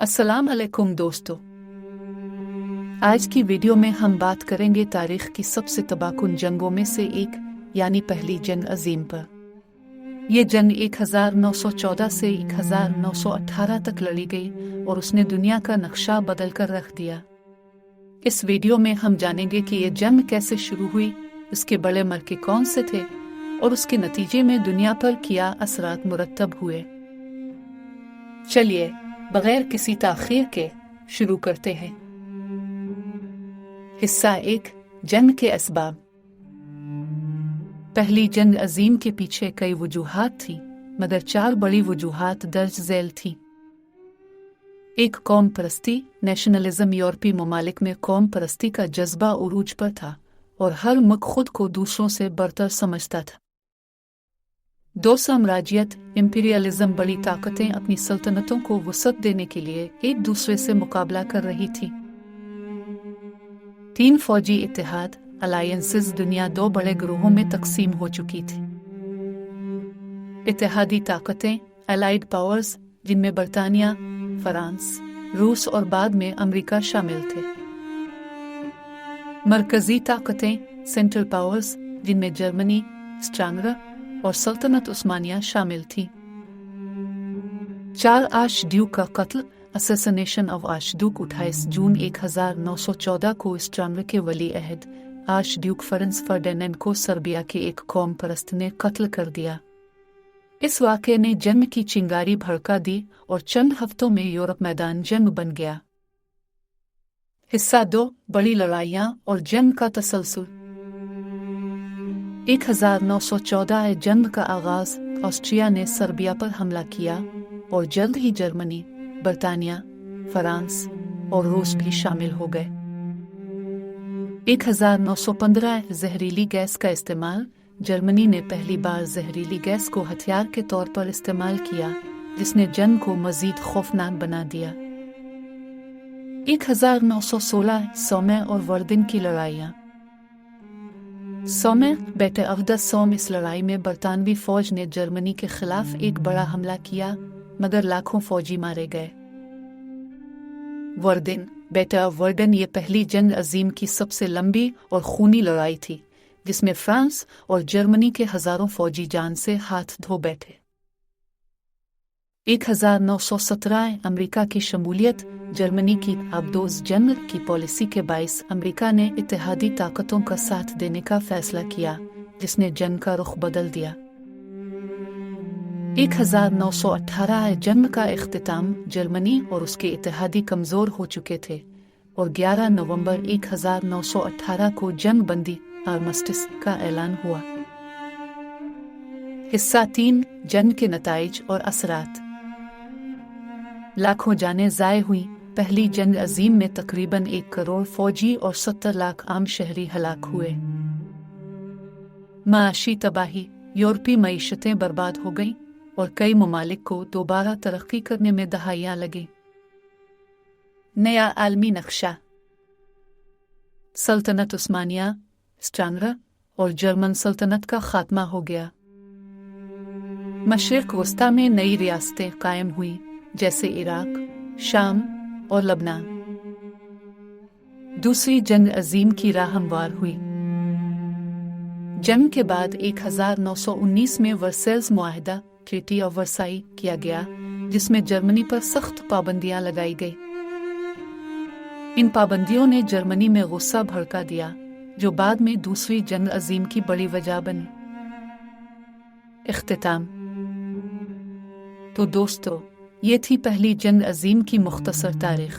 अस्सलाम अलैकुम दोस्तों, आज की वीडियो में हम बात करेंगे तारीख की सबसे तबाहकुन जंगों में से एक यानी पहली जंग अजीम पर। यह जंग 1914 से 1918 तक लड़ी गई और उसने दुनिया का नक्शा बदल कर रख दिया। इस वीडियो में हम जानेंगे कि यह जंग कैसे शुरू हुई, इसके बड़े मरके कौन से थे और उसके नतीजे में दुनिया पर क्या असरात मुरतब हुए। चलिए बगैर किसी ताख़ीर के शुरू करते हैं। हिस्सा 1, जंग के असबाब। पहली जंग अजीम के पीछे कई वजूहात थी, मगर 4 बड़ी वजूहात दर्ज झैल थी। एक, कौम परस्ती, नेशनलिज्म। यूरोपीय ममालिक में कौम परस्ती का जज्बा उरूज पर था और हर मुल्क खुद को दूसरों से बरतर समझता था। 2, साम्राज्यत, इंपीरियलिज्म। बड़ी ताकतें अपनी सल्तनतों को वसअत देने के लिए एक दूसरे से मुकाबला कर रही थी। 3, फौजी इत्तेहाद, अलायंसेस। दुनिया 2 बड़े ग्रोहों में तकसीम हो चुकी थी। इत्तेहादी ताकतें, एलाइड पावर्स, जिनमें बरतानिया, फ्रांस, रूस और बाद में अमेरिका शामिल थे। मरकजी ताकतें, सेंट्रल पावर्स, जिनमें जर्मनी, स्ट्रांगरा और सल्तनत उस्मानिया शामिल थी। 4, आर्चड्यूक का कत्ल, असैसिनेशन ऑफ आर्चड्यूक। 28 जून 1914 को स्ट्रांगरा के वली अहद आर्चड्यूक फ्रांस फर्डिनेंड को सर्बिया के एक कौम परस्त ने कत्ल कर दिया। इस वाक़े ने जंग की चिंगारी भड़का दी और चंद हफ्तों में यूरोप मैदान जंग बन गया। हिस्सा 2, बड़ी लड़ाइयाँ और जंग का तसलसल। 1914 जंग का आगाज ऑस्ट्रिया ने सर्बिया पर हमला किया और जल्द ही जर्मनी, बरतानिया, फ्रांस और रूस भी शामिल हो गए। 1915 जहरीली गैस का इस्तेमाल। जर्मनी ने पहली बार जहरीली गैस को हथियार के तौर पर इस्तेमाल किया, जिसने जंग को मजीद खौफनाक बना दिया। 1916 सोमे और वर्दिन की लड़ाइयाँ। सोमे, बेटे अवदस सोम। इस लड़ाई में बरतानवी फौज ने जर्मनी के खिलाफ एक बड़ा हमला किया, मगर लाखों फौजी मारे गए। वर्दिन, बेटा वर्डन। ये पहली जंग अजीम की सबसे लंबी और खूनी लड़ाई थी, जिसमें फ्रांस और जर्मनी के हजारों फौजी जान से हाथ धो बैठे। 1917 अमेरिका की शमूलियत। जर्मनी की आबदोज जंग की पॉलिसी के बाइस अमेरिका ने इत्तेहादी ताकतों का साथ देने का फैसला किया, जिसने जंग का रुख बदल दिया। 1918 जंग का इख्तिताम। जर्मनी और उसके इत्तेहादी कमजोर हो चुके थे और 11 नवंबर 1918 को जंग बंदी आर्मिस्टिस का ऐलान हुआ। हिस्सा 3, जंग के नताइज और असरात। लाखों जानें ज़ाय हुई। पहली जंग अजीम में तकरीबन 1 करोड़ फौजी और 70 लाख आम शहरी हलाक हुए। माशी तबाही। यूरोपीय मईशतें बर्बाद हो गईं और कई ममालिक को दोबारा तरक्की करने में दहाइयाँ लगी। नया आलमी नक्शा। सल्तनत उस्मानिया, स्ट्रांगरा और जर्मन सल्तनत का खात्मा हो गया। मशरिक वस्ता में नई रियासतें कायम हुई, जैसे इराक, शाम और लबनान। दूसरी जंग अजीम की राह हमवार हुई। जंग के बाद 1919 में वर्सेल्स मुआहिदा, ट्रीटी ऑफ वर्साई किया गया, जिसमें जर्मनी पर सख्त पाबंदियां लगाई गई। इन पाबंदियों ने जर्मनी में गुस्सा भड़का दिया, जो बाद में दूसरी जंग अजीम की बड़ी वजह बनी। इख्तिताम। तो दोस्तों, ये थी पहली जंग अजीम की मुख्तसर तारीख।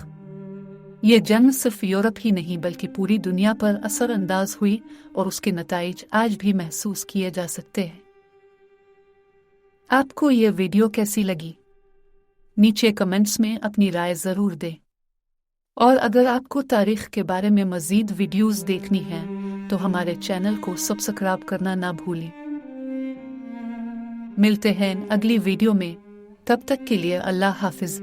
ये जंग सिर्फ यूरोप ही नहीं बल्कि पूरी दुनिया पर असर अंदाज हुई और उसके नताइज आज भी महसूस किए जा सकते हैं। आपको ये वीडियो कैसी लगी? नीचे कमेंट्स में अपनी राय ज़रूर दें। और अगर आपको तारीख के बारे में मज़ीद वीडियोज़ देखनी हैं तो हमारे चैनल को सब्सक्राइब करना ना भूलें। मिलते हैं अगली वीडियो में, तब तक के लिए अल्लाह हाफिज़।